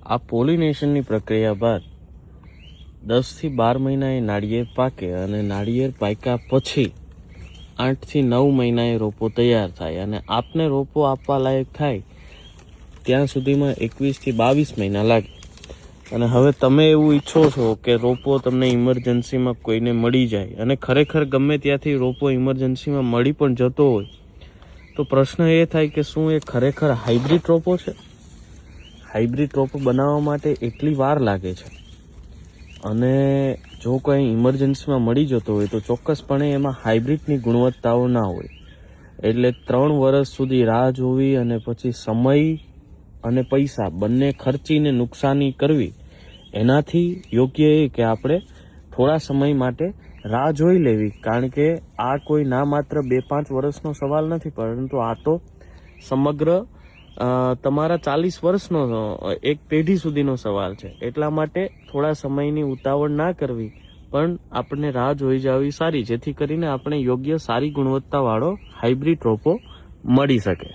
આ પોલિનેશનની પ્રક્રિયા બાદ 10 થી 12 મહિના એ નાળિયેર પાકે અને નાળિયેર પાક્યા પછી 8 થી 9 મહિના એ રોપો તૈયાર થાય અને આપને રોપો આપવા લાયક થાય ત્યાં સુધીમાં 21 થી 22 મહિના લાગે. અને હવે તમે એવું ઈચ્છો છો કે રોપો તમને ઇમરજન્સીમાં કોઈને મળી જાય અને ખરેખર ગમે ત્યાંથી રોપો ઇમરજન્સીમાં મળી પણ જતો હોય તો પ્રશ્ન એ થાય કે શું એ ખરેખર હાઇબ્રિડ રોપો છે? હાઇબ્રિડ રોપો બનાવવા માટે એટલી વાર લાગે છે અને જો કંઈ ઇમરજન્સીમાં મળી જતો હોય તો ચોક્કસપણે એમાં હાઇબ્રિડની ગુણવત્તાઓ ના હોય. એટલે 3 વર્ષ સુધી રાહ જોવી અને પછી સમય અને પૈસા બંને ખર્ચીને નુકસાની કરવી એનાથી યોગ્ય એ કે આપણે થોડા સમય માટે રાહ જોઈ લેવી. કારણ કે આ કોઈ ના માત્ર 2-5 વર્ષનો સવાલ નથી, પરંતુ આ તો સમગ્ર તમારા 40 વર્ષનો એક પેઢી સુધીનો સવાલ છે. એટલા માટે થોડા સમયની ઉતાવળ ના કરવી, પણ આપણને રાહ જોઈ જવી સારી, જેથી કરીને આપણે યોગ્ય સારી ગુણવત્તાવાળો હાઇબ્રિડ રોપો મળી શકે.